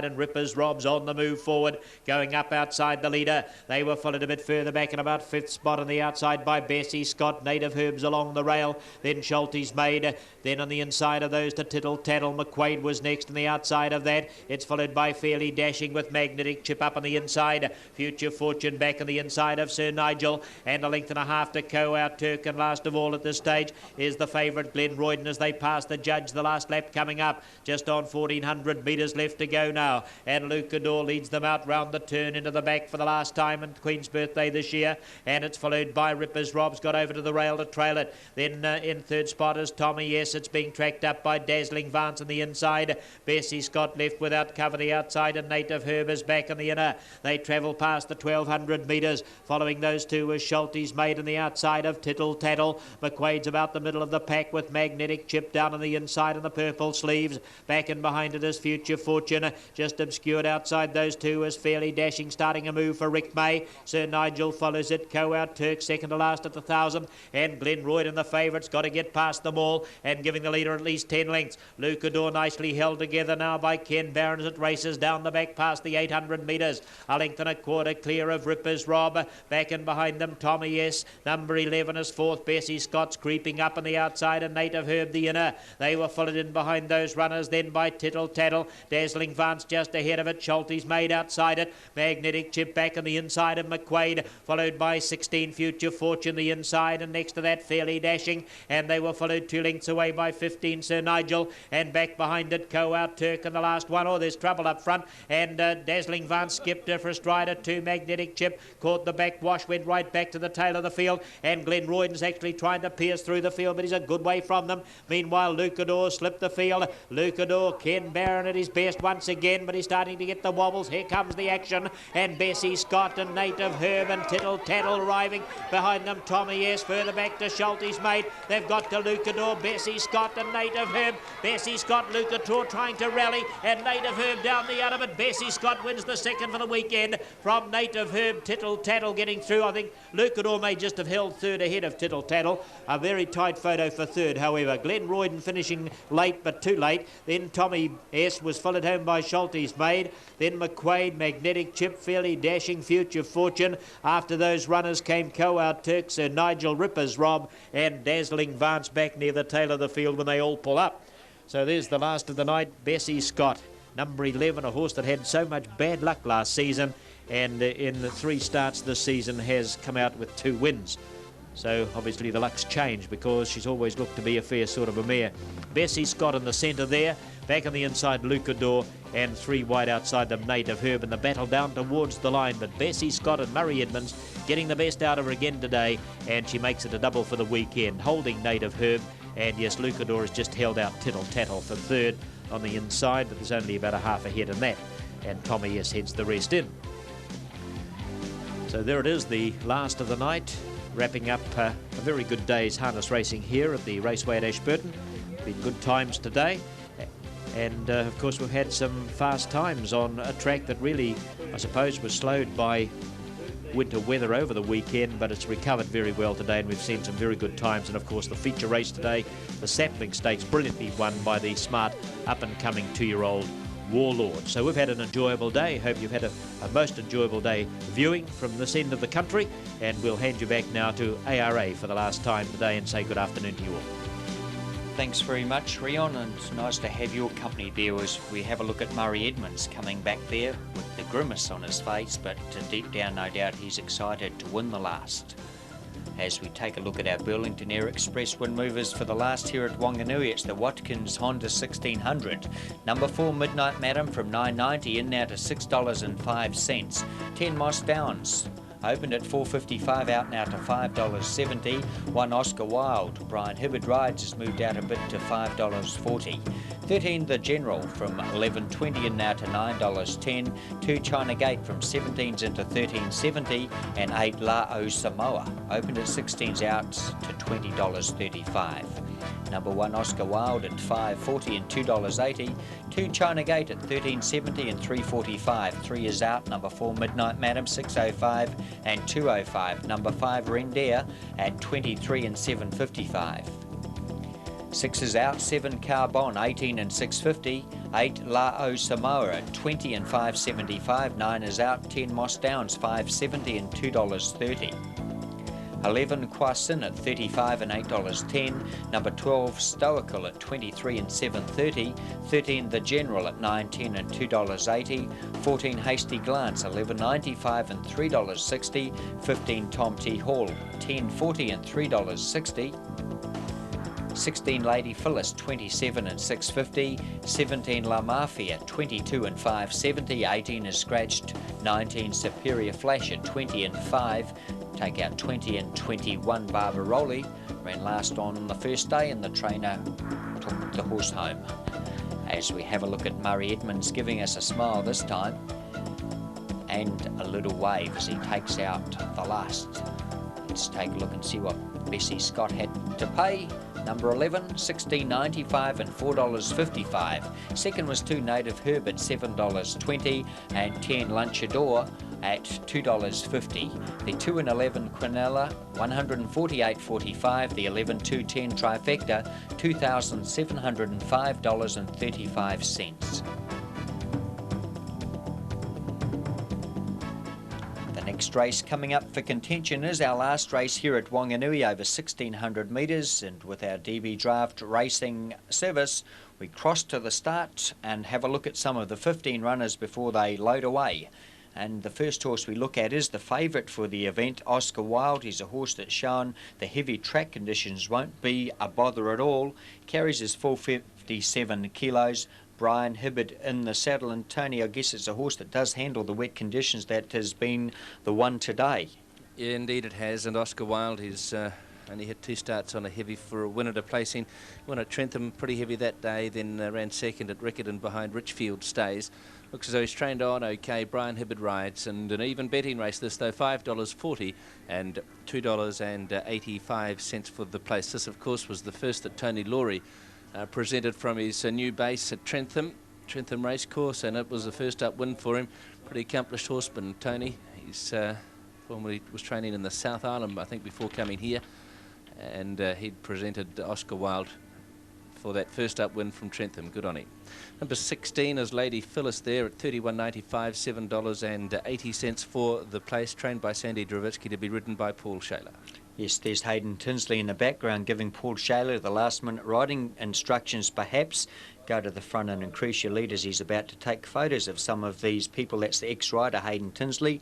And Rippers Rob's on the move forward, going up outside the leader. They were followed a bit further back in about fifth spot on the outside by Bessie Scott. Native Herbs along the rail, then Schulte's Maid. Then on the inside of those to Tittle Tattle. McQuaid was next on the outside of that. It's followed by Fairly Dashing with Magnetic Chip up on the inside. Future Fortune back on the inside of Sir Nigel. And a length and a half to Co Out Turk. And last of all at this stage is the favourite Glen Royden as they pass the judge. The last lap coming up, just on 1400 metres left to go now. And Lucador leads them out round the turn into the back for the last time in Queen's birthday this year. And it's followed by Rippers Rob's got over to the rail to trail it. Then in third spot is Tommy. Yes, it's being tracked up by Dazzling Vance on the inside. Bessie Scott left without cover the outside, and Native Herb is back on the inner. They travel past the 1200 metres. Following those two was Schulte's Maid on the outside of Tittle Tattle. McQuaid's about the middle of the pack with Magnetic Chip down on the inside in the purple sleeves. Back in behind it is Future Fortune. Just obscured outside those two is Fairly Dashing, starting a move for Rick May. Sir Nigel follows it. Co Out Turk second to last at the 1000. And Glen Royden, the favourites, got to get past them all and giving the leader at least 10 lengths. Lucador nicely held together now by Ken Barron as it races down the back past the 800 metres. A length and a quarter clear of Rippers Rob. Back in behind them, Tommy S. Number 11 is fourth. Bessie Scott's creeping up on the outside and Native Herb the inner. They were followed in behind those runners then by Tittle Tattle. Dazzling Vance just ahead of it. Schulte's Maid outside it. Magnetic Chip back on the inside of McQuaid, followed by 16 Future Fortune the inside, and next to that Fairly Dashing, and they were followed 2 lengths away by 15 Sir Nigel, and back behind it Co Out Turk in the last one. Oh, there's trouble up front, and Dazzling Vance skipped for a strider. 2 Magnetic Chip caught the backwash, went right back to the tail of the field, and Glen Royden's actually trying to pierce through the field, but he's a good way from them. Meanwhile, Lucador slipped the field. Lucador, Ken Barron at his best once again, but he's starting to get the wobbles. Here comes the action, and Bessie Scott and Native Herb and Tittle Tattle arriving behind them. Tommy S. further back to Schulte's Maid. They've got to Lucador, Bessie Scott and Native Herb. Bessie Scott, Lucador trying to rally, and Native Herb down the out of it. Bessie Scott wins the second for the weekend from Native Herb. Tittle Tattle getting through. I think Lucador may just have held third ahead of Tittle Tattle. A very tight photo for third, however. Glen Royden finishing late, but too late. Then Tommy S. was followed home by Schulte's Maid. Then McQuaid, Magnetic Chip, Fairly Dashing, Future Fortune. After those runners came Co Out Turk, Sir Nigel, Rippers Rob, and Dazzling Vance back near the tail of the field when they all pull up. So there's the last of the night. Bessie Scott, number 11, a horse that had so much bad luck last season, and in the 3 starts this season has come out with 2 wins. So obviously the luck's changed because she's always looked to be a fair sort of a mare. Bessie Scott in the centre there. Back on the inside, Lucador, and 3 wide outside them, Native Herb, and the battle down towards the line. But Bessie Scott and Murray Edmonds getting the best out of her again today, and she makes it a double for the weekend, holding Native Herb. And yes, Lucador has just held out Tittle Tattle for third on the inside, but there's only about a half a head in that. And Tommy S. heads the rest in. So there it is, the last of the night, wrapping up a very good day's harness racing here at the Raceway at Ashburton. Been good times today. And of course we've had some fast times on a track that really, I suppose, was slowed by winter weather over the weekend, but it's recovered very well today, and we've seen some very good times. And of course the feature race today, the Sapling Stakes, brilliantly won by the smart up-and-coming 2-year-old Warlord. So we've had an enjoyable day. Hope you've had a most enjoyable day viewing from this end of the country, and we'll hand you back now to ARA for the last time today and say good afternoon to you all. Thanks very much, Rion, and it's nice to have your company there as we have a look at Murray Edmonds coming back there with the grimace on his face, but deep down, no doubt, he's excited to win the last. As we take a look at our Burlington Air Express win movers for the last here at Wanganui, it's the Watkins Honda 1600. Number 4, Midnight Madam, from $9.90 in now to $6.05. 10 Moss Downs opened at $4.55, out now to $5.70. 1 Oscar Wilde, Brian Hibbard rides, has moved out a bit to $5.40. 13 The General from $11.20 and now to $9.10. 2 China Gate from 17s into $13.70, and 8 La O Samoa opened at 16s, out to $20.35. Number 1 Oscar Wilde at $5.40 and $2.80. 2 China Gate at $13.70 and $3.45. 3 is out. Number 4 Midnight Madam $6.05 and $2.05. Number 5 Rendare at $23 and $7.55. 6 is out. 7 Carbon 18 and $6.50. 8 La O Samoa at 20 and 5.75. 9 is out. 10 Moss Downs 5.70 and $2.30. 11 Kwasin at 35 and $8.10. Number 12 Stoical at 23 and 7.30. 13 The General at 9.10 and $2.80. 14 Hasty Glance 11.95 and $3.60. 15 Tom T Hall 10.40 and $3.60. 16 Lady Phyllis 27 and 6.50. 17 La Mafia 22 and 5.70. 18 is scratched. 19 Superior Flash at 20 and 5. Take out 20 and 21 Barbaroli. Ran last on the first day and the trainer took the horse home. As we have a look at Murray Edmonds giving us a smile this time and a little wave as he takes out the last. Let's take a look and see what Bessie Scott had to pay. Number 11, $16.95 and $4.55. Second was 2 Native Herb at $7.20 and 10 Lunchador at $2.50. The 2 and 11 Quinella, $148.45. The 11 210 Trifecta, $2,705.35. Next race coming up for contention is our last race here at Wanganui over 1,600 metres, and with our DB Draft Racing service we cross to the start and have a look at some of the 15 runners before they load away. And the first horse we look at is the favourite for the event, Oscar Wilde. He's a horse that's shown the heavy track conditions won't be a bother at all. Carries his full 57 kilos. Brian Hibbard in the saddle, and Tony, I guess it's a horse that does handle the wet conditions that has been the one today. Yeah, indeed it has, and Oscar Wilde has only had 2 starts on a heavy for a winner to placing. Won at Trentham pretty heavy that day, then ran second at Riccarton behind Richfield Stays. Looks as though he's trained on okay. Brian Hibbard rides, and an even betting race this though, $5.40 and $2.85 for the place. This of course was the first that Tony Laurie presented from his new base at Trentham Racecourse, and it was the first up win for him. Pretty accomplished horseman, Tony. He's formerly was training in the South Island, I think, before coming here, and he'd presented Oscar Wilde for that first up win from Trentham. Good on him. Number 16 is Lady Phyllis there at $31.95, $7.80 for the place, trained by Sandy Dravitsky, to be ridden by Paul Shaler. Yes, there's Hayden Tinsley in the background giving Paul Shaler the last-minute riding instructions, perhaps. Go to the front and increase your lead as he's about to take photos of some of these people. That's the ex-rider, Hayden Tinsley.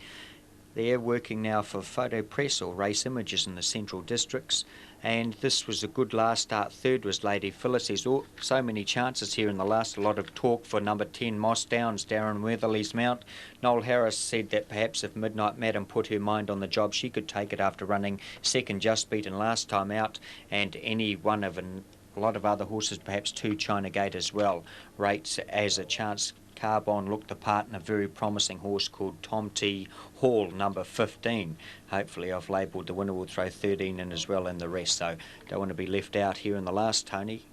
They're working now for Photo Press or Race Images in the Central Districts. And this was a good last start. Third was Lady Phyllis. There's so many chances here in the last. A lot of talk for number 10, Moss Downs, Darren Weatherly's mount. Noel Harris said that perhaps if Midnight Madam put her mind on the job, she could take it after running second just beaten last time out. And any one of a lot of other horses, perhaps 2 China Gate as well, rates as a chance. Carbon looked the part in a very promising horse called Tom T Hall, number 15. Hopefully I've labelled the winner, will throw 13 in as well, and the rest, so don't want to be left out here in the last, Tony.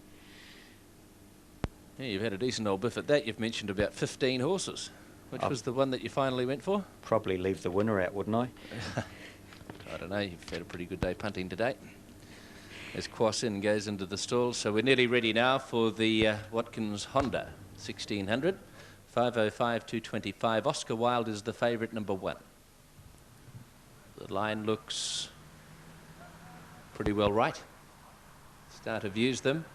Yeah, you've had a decent old biff at that. You've mentioned about 15 horses. Which was the one that you finally went for? Probably leave the winner out, wouldn't I? I don't know, you've had a pretty good day punting today. As Kwasin goes into the stall, so we're nearly ready now for the Watkins Honda 1600. 505, 225. Oscar Wilde is the favourite, number 1. The line looks pretty well right. Starter views them.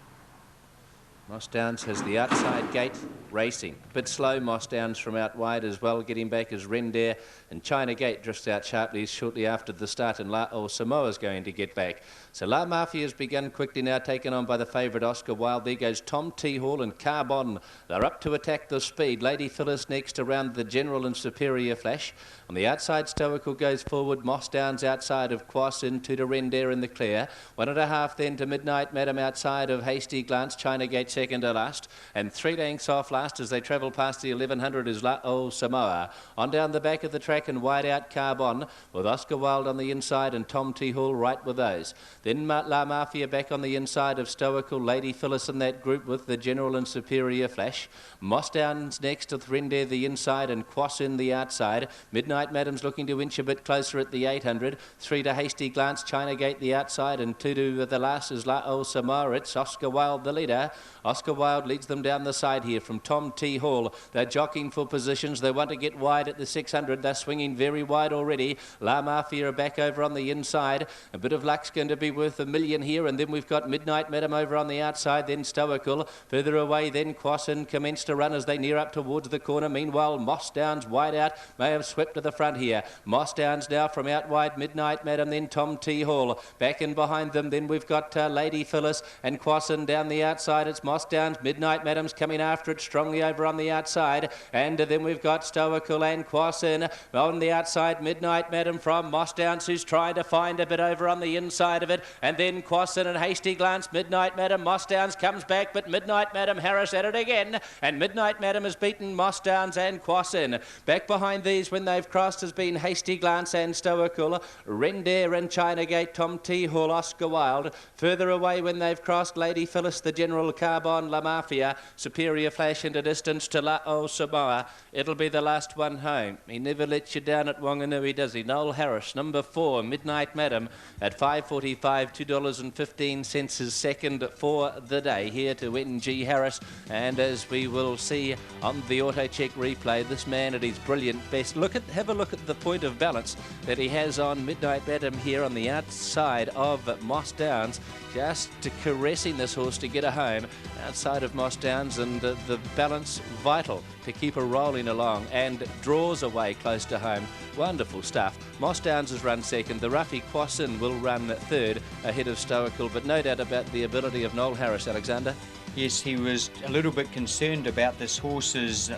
Moss Downs has the outside gate racing. A bit slow, Moss Downs from out wide as well. Getting back as Rendare, and China Gate drifts out sharply shortly after the start, and Samoa's going to get back. So La Mafia has begun quickly now, taken on by the favourite Oscar Wilde. There goes Tom T Hall and Carbon. They're up to attack the speed. Lady Phyllis next around the General and Superior Flash. On the outside, Stoical goes forward. Moss Downs outside of Kwasin, 2 to Rendare in the clear. 1.5 then to Midnight Madam outside of Hasty Glance. China Gate second to last, and 3 lengths off last as they travel past the 1100 is La O Samoa. On down the back of the track and wide out Carbon, with Oscar Wilde on the inside and Tom T Hall right with those. Then La Mafia back on the inside of Stoical, Lady Phyllis in that group with the General and Superior Flash. Moss Downs next with Rendare the inside and Kwasin the outside. Midnight Madam's looking to inch a bit closer at the 800. 3 to Hasty Glance, China Gate the outside, and 2 to the last is La O Samoa. It's Oscar Wilde the leader. Oscar Wilde leads them down the side here from Tom Tom T. Hall. They're jockeying for positions. They want to get wide at the 600. They're swinging very wide already. La Mafia are back over on the inside. A bit of luck's going to be worth $1 million here, and then we've got Midnight Madam over on the outside, then Stoical. Further away, then Quassin commence to run as they near up towards the corner. Meanwhile, Moss Downs wide out, may have swept to the front here. Moss Downs now from out wide, Midnight Madam, then Tom T. Hall. Back in behind them, then we've got Lady Phyllis and Quassin down the outside. It's Moss Downs. Midnight Madam's coming after it strongly over on the outside. And then we've got Stoical and Quassin on the outside. Midnight Madam from Moss Downs, who's trying to find a bit over on the inside of it. And then Quassin and Hasty Glance. Midnight Madam, Moss Downs comes back, but Midnight Madam Harris at it again. And Midnight Madam has beaten Moss Downs and Quassin. Back behind these when they've crossed has been Hasty Glance and Stoical. Rendare and Chinagate, Tom T. Hall, Oscar Wilde. Further away when they've crossed, Lady Phyllis, the General Carbon, La Mafia. Superior Flash into distance to La O Samoa. It'll be the last one home. He never lets you down at Wanganui, does he? Noel Harris, number 4, Midnight Madam, at $5.45, $2.15 is second for the day here to NG Harris. And as we will see on the auto check replay, this man at his brilliant best. Have a look at the point of balance that he has on Midnight Madam here on the outside of Moss Downs, just caressing this horse to get her home outside of Moss Downs, and the balance vital to keep her rolling along, and draws away close to home. Wonderful stuff. Moss Downs has run second. The Ruffy Quassin will run third ahead of Stoical, but no doubt about the ability of Noel Harris, Alexander. Yes, he was a little bit concerned about this horse's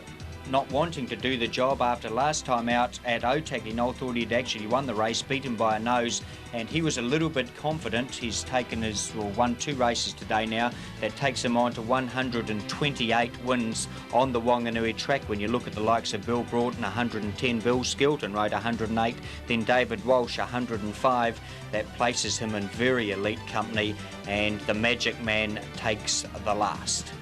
not wanting to do the job after last time out at Otaki. Noel thought he'd actually won the race, beat him by a nose, and he was a little bit confident. He's won 2 races today now. That takes him on to 128 wins on the Wanganui track. When you look at the likes of Bill Broughton, 110, Bill Skilton rode 108, then David Walsh, 105. That places him in very elite company, and the Magic Man takes the last.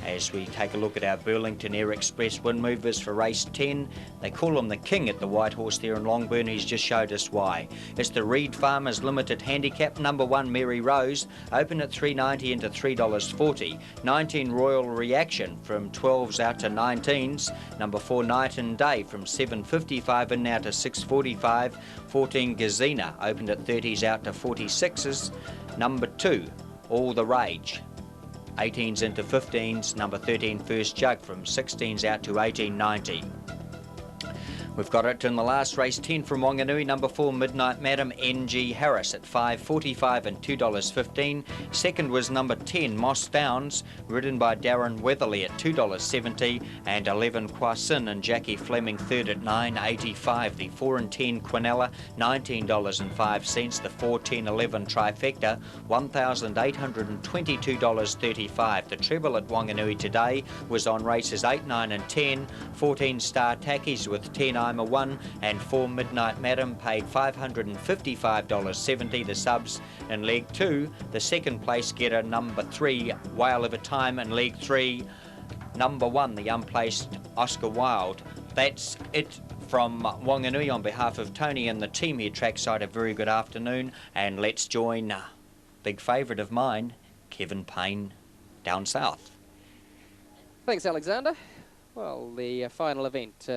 As we take a look at our Burlington Air Express win movers for race 10, they call him the king at the White Horse there in Longburn. He's just showed us why. It's the Reed Farmers Limited Handicap, number 1 Mary Rose, open at $3.90 into $3.40. 19 Royal Reaction from 12s out to 19s. Number 4 Night and Day from $7.55 and now to $6.45. 14 Gazina opened at 30s out to 46s. Number 2 All the Rage, 18s into 15s, number 13 First Jug from 16s out to $18.90. We've got it in the last race 10 from Wanganui, number 4 Midnight Madam, NG Harris at $5.45 and $2.15. Second was number 10 Moss Downs, ridden by Darren Weatherly at $2.70, and 11 Quassin and Jackie Fleming third at $9.85. The 4 and 10 Quinella, $19.05. The 4, 10, 11 Trifecta, $1,822.35. The treble at Wanganui today was on races 8, 9 and 10. 14 Star Tackies with 10 I'm a 1 and 4 Midnight Madam paid $555.70. The subs in Leg 2, the second place getter number 3 Whale of a Time in Leg 3, number 1 the unplaced Oscar Wilde. That's it from Wanganui. On behalf of Tony and the team here trackside, a very good afternoon, and let's join big favourite of mine, Kevin Payne, down south. Thanks, Alexander. Well, the final event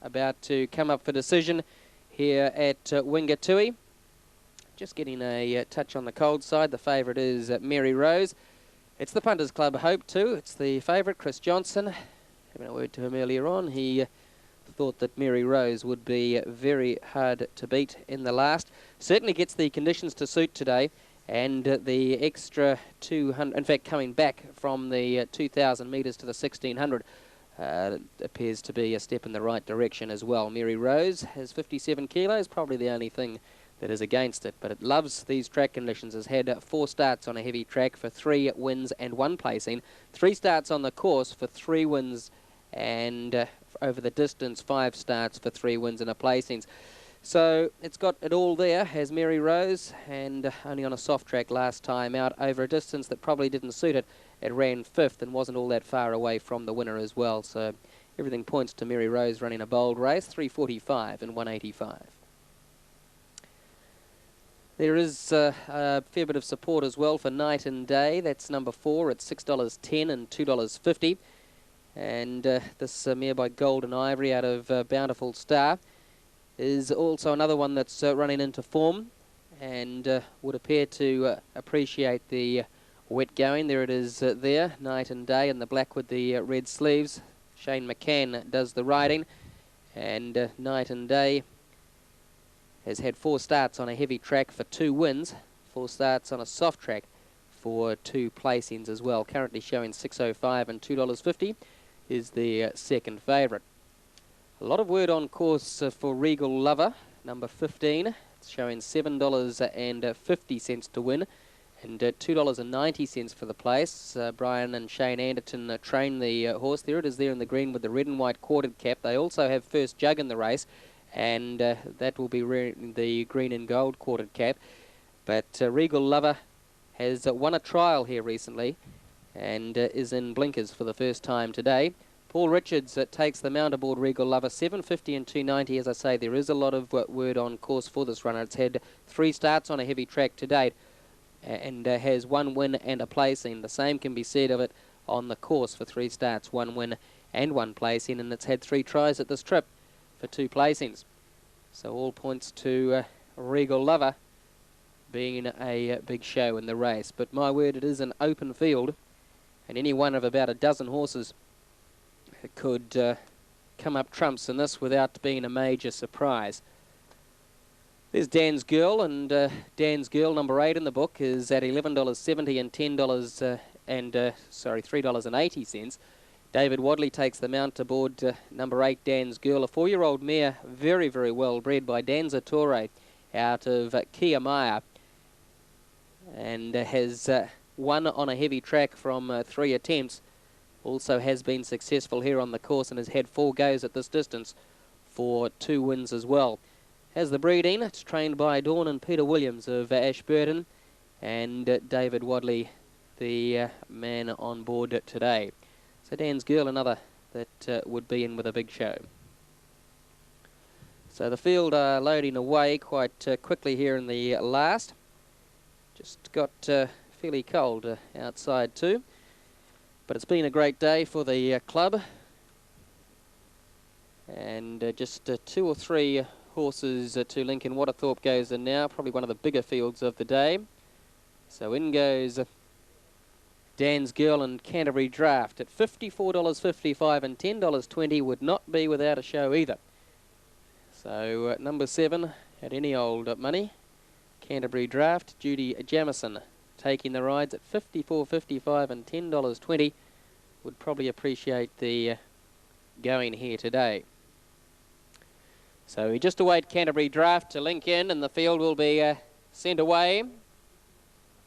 about to come up for decision here at Wingatui. Just getting a touch on the cold side. The favourite is Mary Rose. It's the Punters Club Hope too. It's the favourite, Chris Johnson. Having a word to him earlier on, he thought that Mary Rose would be very hard to beat in the last. Certainly gets the conditions to suit today, and the extra 200, in fact coming back from the 2,000 metres to the 1,600, appears to be a step in the right direction as well. Mary Rose has 57 kilos, probably the only thing that is against it, but it loves these track conditions. Has had 4 starts on a heavy track for 3 wins and 1 placing, 3 starts on the course for 3 wins, and over the distance 5 starts for 3 wins and a placings. So it's got it all there, has Mary Rose, and only on a soft track last time out over a distance that probably didn't suit it. It ran 5th and wasn't all that far away from the winner as well. So everything points to Mary Rose running a bold race, 3:45 and 185. There is a fair bit of support as well for Night and Day. That's number 4 at $6.10 and $2.50. And this mare by Golden Ivory out of Bountiful Star is also another one that's running into form and would appear to appreciate the wet going. There it is there, Night and Day in the black with the red sleeves. Shane McCann does the riding, and Night and Day has had 4 starts on a heavy track for 2 wins, 4 starts on a soft track for 2 placings as well. Currently showing $6.05 and $2.50 is the second favourite. A lot of word on course for Regal Lover, number 15. It's showing $7.50 to win and $2.90 for the place. Brian and Shane Anderton train the horse. There it is there in the green with the red and white corded cap. They also have First Jug in the race, and that will be the green and gold corded cap. But Regal Lover has won a trial here recently and is in blinkers for the first time today. Paul Richards takes the mount aboard Regal Lover, $7.50 and $2.90. As I say, there is a lot of word on course for this runner. It's had 3 starts on a heavy track to date and has 1 win and a placing. The same can be said of it on the course for 3 starts, 1 win and 1 placing, and it's had 3 tries at this trip for 2 placings. So all points to Regal Lover being a big show in the race. But my word, it is an open field, and any one of about a dozen horses could come up trumps in this without being a major surprise. There's Dan's Girl, and Dan's Girl, number 8 in the book, is at $11.70 and $3.80. David Wadley takes the mount aboard number 8, Dan's Girl, a 4-year-old mare, very, very well bred by Danza Torre out of Kiamaya, and has won on a heavy track from 3 attempts. Also has been successful here on the course and has had 4 goes at this distance for 2 wins as well. Has the breeding. It's trained by Dawn and Peter Williams of Ashburton, and David Wadley, the man on board today. So Dan's Girl, another that would be in with a big show. So the field are loading away quite quickly here in the last. Just got fairly cold outside too. But it's been a great day for the club. And just 2 or 3 horses to Lincoln Waterthorpe goes in now. Probably one of the bigger fields of the day. So in goes Dan's Girl and Canterbury Draft at $54.55 and $10.20 would not be without a show either. So number 7 at any old money. Canterbury Draft, Judy Jamison taking the rides at $54.55 and $10.20 would probably appreciate the going here today. So we just await Canterbury Draft to link in, and the field will be sent away.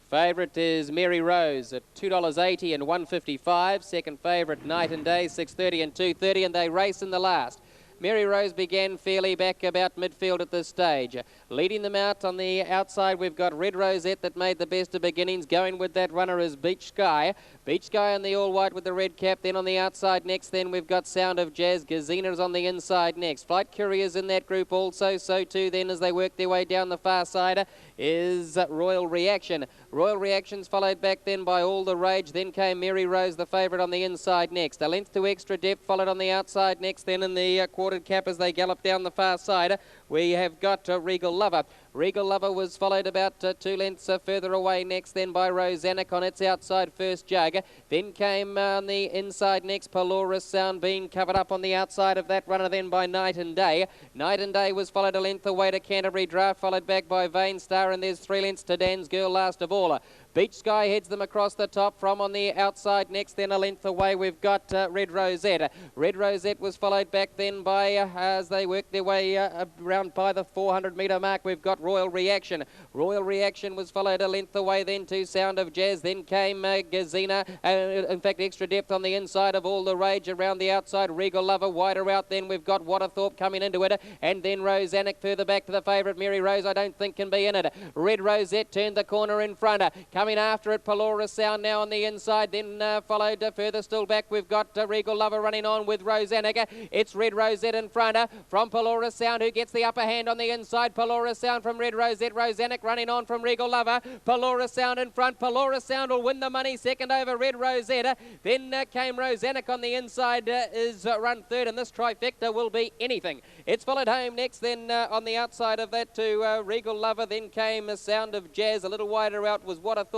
Favourite is Mary Rose at $2.80 and $1.55. Second favourite, Night and Day, $6.30 and $2.30, and they race in the last. Mary Rose began fairly back about midfield at this stage. Leading them out on the outside, we've got Red Rosette that made the best of beginnings. Going with that runner is Beach Sky. Beach Sky on the all-white with the red cap. Then on the outside next, then we've got Sound of Jazz. Gazina is on the inside next. Flight Courier's in that group also. So too then as they work their way down the far side is Royal Reaction. Royal Reaction's followed back then by All the Rage. Then came Mary Rose, the favourite, on the inside next. A length to Extra Depth, followed on the outside next. Then in the quartered cap as they gallop down the far side, we have got Regal Lover. Regal Lover was followed about 2 lengths further away next then by Rosannic on its outside First Jug. Then came on the inside next Paloris Sound, being covered up on the outside of that runner then by Night and Day. Night and Day was followed a length away to Canterbury Draft, followed back by Vain Star, and there's 3 lengths to Dan's Girl last of all. Beach Sky heads them across the top from on the outside next, then a length away we've got Red Rosette. Red Rosette was followed back then by, as they work their way around by the 400 metre mark, we've got Royal Reaction. Royal Reaction was followed a length away then to Sound of Jazz, then came Gazina, in fact Extra Depth on the inside of All the Rage. Around the outside Regal Lover, wider out then we've got Waterthorpe coming into it, and then Rosannic further back to the favourite Mary Rose I don't think can be in it. Red Rosette turned the corner in front, coming coming after it. Pelora Sound now on the inside, then followed further still back. We've got Regal Lover running on with Rosanna. It's Red Rosette in front from Pelora Sound, who gets the upper hand on the inside. Pelora Sound from Red Rosette. Rosanna running on from Regal Lover. Pelora Sound in front. Pelora Sound will win the money. Second over Red Rosette. Then came Rosanna on the inside, is run third, and this trifecta will be anything. It's followed home next, then on the outside of that to Regal Lover. Then came Sound of Jazz. A little wider out was What a Thorpe.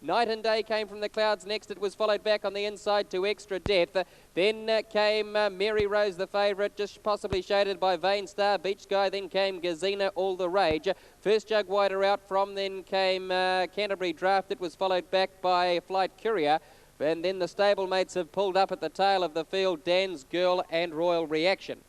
Night and Day came from the clouds next. It was followed back on the inside to Extra Depth. Then came Mary Rose, the favourite, just possibly shaded by Vain Star, Beach Guy. Then came Gazina, All the Rage. First jug wider out from, then came Canterbury Draft. It was followed back by Flight Courier. And then the stablemates have pulled up at the tail of the field, Dan's Girl and Royal Reaction.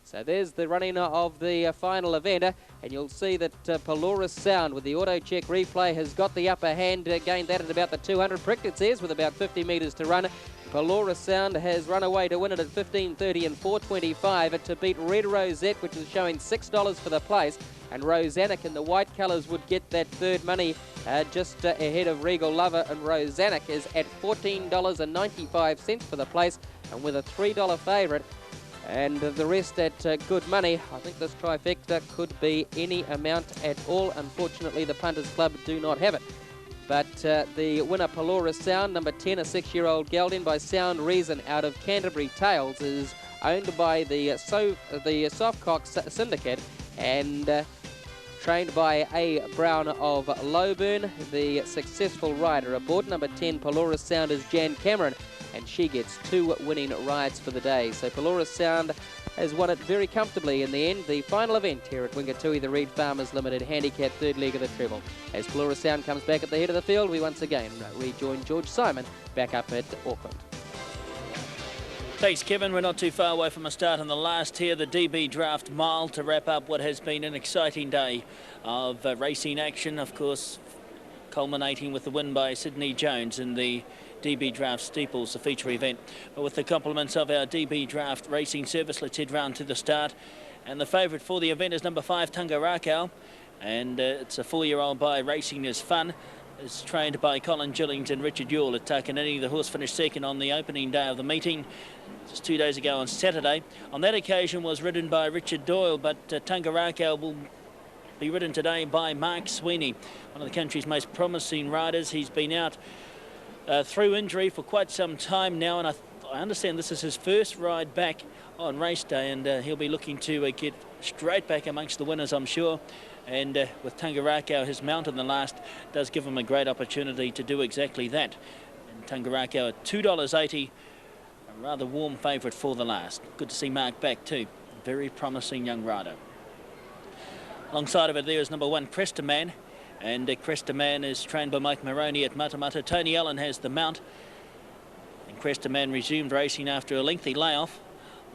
So there's the running of the final event, and you'll see that Pelora Sound with the auto check replay has got the upper hand, gained that at about the 200 prick, it says, with about 50 metres to run. Pelora Sound has run away to win it at 15.30 and 4.25 to beat Red Rosette, which is showing $6 for the place. And Rosannic in the white colours would get that third money just ahead of Regal Lover, and Rosannic is at $14.95 for the place, and with a $3 favourite. And the rest at good money. I think this trifecta could be any amount at all. Unfortunately, the Punters Club do not have it. But the winner, Pelora Sound, number 10, a 6-year-old gelding by Sound Reason out of Canterbury Tales, is owned by the Softcock Syndicate and trained by A. Brown of Lowburn. The successful rider aboard number 10, Pelora Sound, is Jan Cameron, and she gets 2 winning rides for the day. So Pelora Sound has won it very comfortably in the end. The final event here at Wingatui, the Reed Farmers Limited Handicap third leg of the treble. As Pelora Sound comes back at the head of the field, we once again rejoin George Simon back up at Auckland. Thanks, Kevin. We're not too far away from a start on the last here, the DB Draft Mile, to wrap up what has been an exciting day of racing action, of course, culminating with the win by Sydney Jones in the DB Draft Steeples, the feature event. But with the compliments of our DB Draft Racing Service, let's head round to the start. And the favourite for the event is number 5, Tangarakau. And it's a 4-year-old by Racing is Fun. It's trained by Colin Gillings and Richard Yule at Takanini. The horse finished second on the opening day of the meeting, just 2 days ago on Saturday. On that occasion was ridden by Richard Doyle, but Tangarakau will be ridden today by Mark Sweeney, one of the country's most promising riders. He's been out through injury for quite some time now, and I understand this is his first ride back on race day, and he'll be looking to get straight back amongst the winners, I'm sure. And with Tangarakau, his mount in the last does give him a great opportunity to do exactly that. And Tangarakau at $2.80, a rather warm favourite for the last. Good to see Mark back too. Very promising young rider. Alongside of it there is number 1, Crestaman. And Crestaman is trained by Mike Maroney at Matamata. Tony Allen has the mount. And Crestaman resumed racing after a lengthy layoff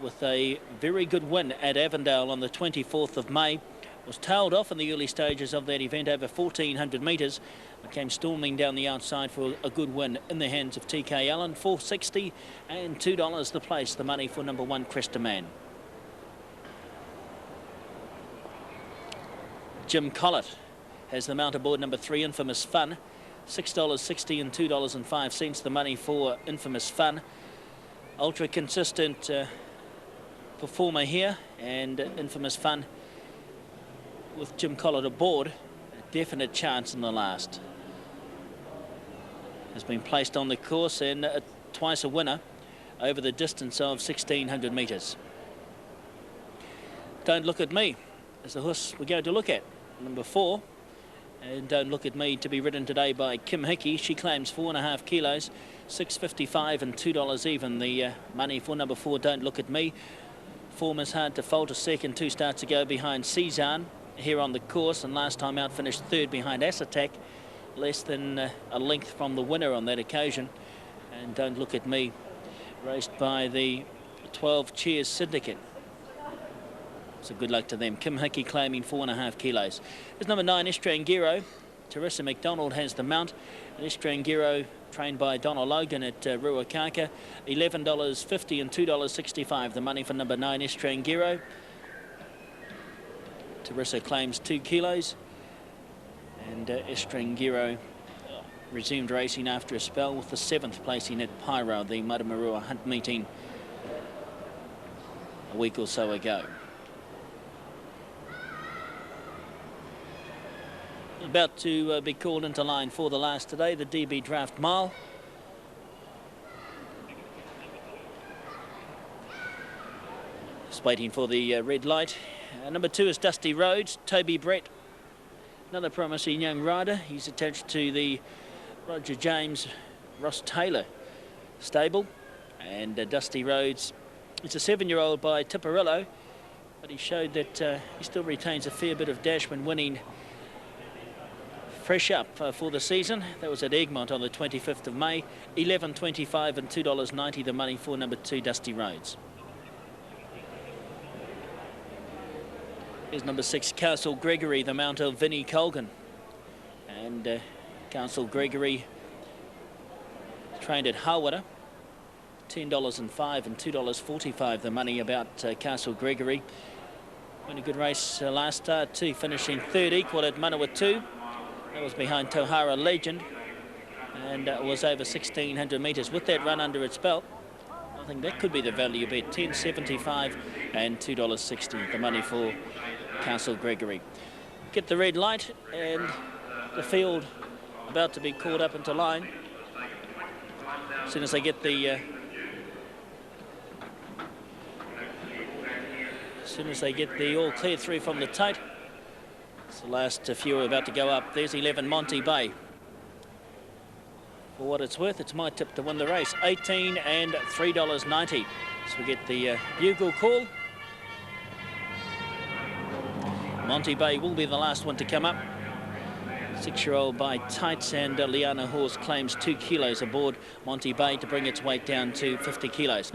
with a very good win at Avondale on the 24th of May. Was tailed off in the early stages of that event over 1,400 metres, but came storming down the outside for a good win in the hands of TK Allen. $4.60 and $2 the place, the money for number 1, Crestaman. Jim Collett has the mount aboard number 3, Infamous Fun. $6.60 and $2.05 the money for Infamous Fun. Ultra consistent performer here, and Infamous Fun with Jim Collett aboard, a definite chance in the last. Has been placed on the course and twice a winner over the distance of 1,600 metres. Don't Look at Me is the horse we're going to look at, number 4. And Don't Look at Me, to be ridden today by Kim Hickey. She claims 4.5 kilos, $6.55 and $2 even the money for number 4, Don't Look at Me. Form is hard to falter second 2 starts ago behind Cezanne here on the course, and last time out finished third behind Asatak, less than a length from the winner on that occasion. And Don't Look at Me, raced by the 12 Cheers Syndicate. So good luck to them. Kim Hickey claiming 4.5 kilos. There's number 9, Estrangero. Teresa McDonald has the mount. Estrangero, trained by Donald Logan at Ruakaka. $11.50 and $2.65 the money for number 9, Estrangero. Teresa claims 2 kilos. And Estrangero resumed racing after a spell with the 7th placing at Pyro, the Matamarua Hunt meeting a week or so ago. About to be called into line for the last today, the DB Draft Mile. Just waiting for the red light. Number 2 is Dusty Rhodes, Toby Brett, another promising young rider. He's attached to the Roger James Ross Taylor stable, and Dusty Rhodes is a 7-year-old by Tipperillo, but he showed that he still retains a fair bit of dash when winning fresh up for the season. That was at Egmont on the 25th of May. $11.25 and $2.90 the money for number 2, Dusty Rhodes. Here's number 6, Castle Gregory, the mount of Vinnie Colgan. And Castle Gregory trained at Hawara. $10.05 and $2.45 the money about Castle Gregory. Won a good race last start too, finishing 3rd equal at Manawa 2. That was behind Tohara Legend, and was over 1,600 metres with that run under its belt. I think that could be the value bet. $10.75 and $2.60 the money for Castle Gregory. Get the red light, and the field about to be called up into line. As soon as they get the all clear through from the tote. It's the last few are about to go up. There's 11, Monty Bay. For what it's worth, it's my tip to win the race. $18 and $3.90. So we get the bugle call. Monty Bay will be the last one to come up. 6-year-old by Tights, and Liana Horse claims 2 kilos aboard Monty Bay to bring its weight down to 50 kilos.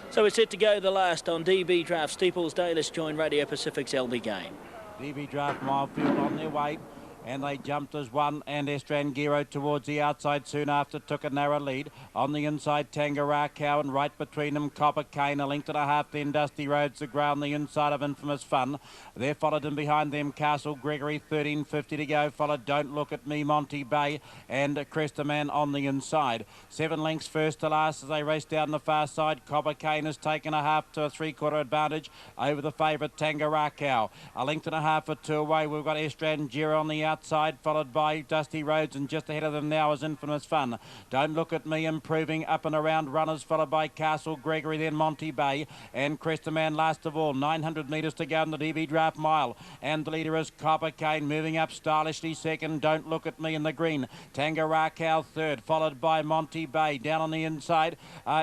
So we're set to go the last on DB Draft Steeples Day. Let's join Radio Pacific's LB Game. DB Draft Milefield on their way, and they jumped as one, and Estrangero towards the outside soon after took a narrow lead. On the inside, Tangarakau, and right between them, Copper Cane, a length and a half, then Dusty Rhodes, the ground, the inside of Infamous Fun. There followed him behind them, Castle Gregory, 13.50 to go, followed Don't Look at Me, Monty Bay, and Crestaman on the inside. 7 lengths first to last as they race down the far side. Copper Cane has taken a half to a 3/4 advantage over the favourite Tangarakau. A length and a half or 2 away. We've got Estrangero on the outside, followed by Dusty Rhodes, and just ahead of them now is Infamous Fun. Don't Look at Me improving up and around runners, followed by Castle Gregory, then Monty Bay, and Crestaman last of all. 900 metres to go in the DB Draft Mile, and the leader is Copper Cane, moving up stylishly second. Don't Look at Me in the green. Tangarakau third, followed by Monty Bay. Down on the inside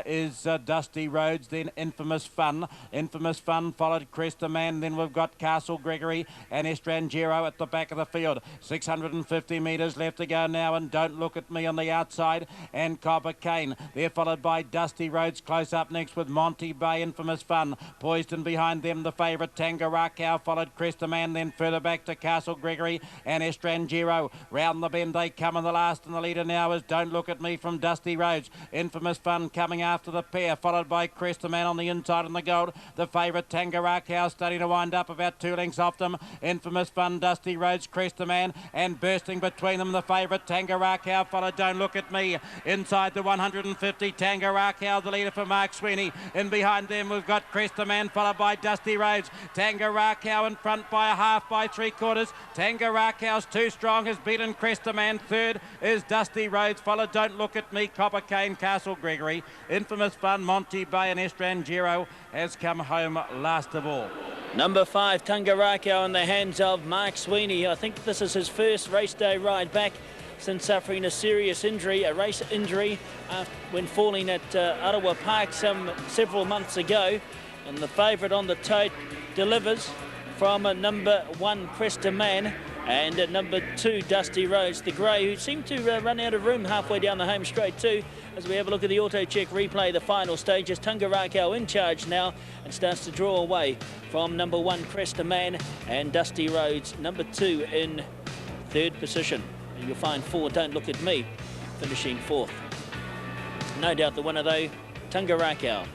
is Dusty Rhodes, then Infamous Fun. Infamous Fun followed Crestaman, then we've got Castle Gregory and Estrangero at the back of the field. 650 metres left to go now, and Don't Look at Me on the outside, and Copper Cane. They're followed by Dusty Rhodes close up next with Monty Bay, Infamous Fun. Poised and behind them the favourite Tangarakau, followed Crestaman, then further back to Castle Gregory and Estrangero. Round the bend they come, and the last and the leader now is Don't Look at Me from Dusty Rhodes. Infamous Fun coming after the pair, followed by Crestaman on the inside in the gold. The favourite Tangarakau starting to wind up about 2 lengths off them. Infamous Fun, Dusty Rhodes, Crestaman, and bursting between them the favourite Tangarakau, followed Don't Look at Me. Inside the 150, Tangarakau, the leader for Mark Sweeney. In behind them we've got Crestaman, followed by Dusty Rhodes. Tangarakau in front by a half, by 3/4. Tangarakau's too strong, has beaten Crestaman. Third is Dusty Rhodes, followed Don't Look at Me, Copper Cane, Castle Gregory. Infamous Fun, Monty Bay, and Estrangero has come home last of all. Number 5, Tangarakau, in the hands of Mark Sweeney. I think this is his first race day ride back since suffering a serious injury, a race injury, when falling at Ottawa Park several months ago. And the favourite on the tote delivers from number 1, Crestaman, and number 2, Dusty Rhodes, the grey, who seemed to run out of room halfway down the home straight too. As we have a look at the auto check replay, the final stages, Tangarakau in charge now and starts to draw away from number 1, Crestaman, and Dusty Rhodes, number 2, in 3rd position. And you'll find 4, Don't Look at Me, finishing 4th. No doubt the winner though, Tangarakau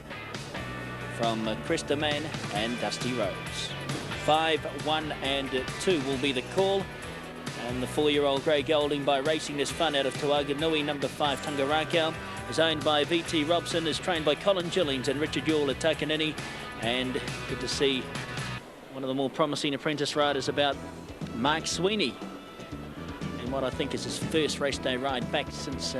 from Crestaman and Dusty Rhodes. 5, 1 and 2 will be the call. And the 4-year-old Grey Golding by Racing This Fun out of Tuaganui, number 5 Tungarakau, is owned by VT Robson, is trained by Colin Gillings and Richard Yule at Takanini. And good to see one of the more promising apprentice riders about Mark Sweeney in what I think is his first race day ride back since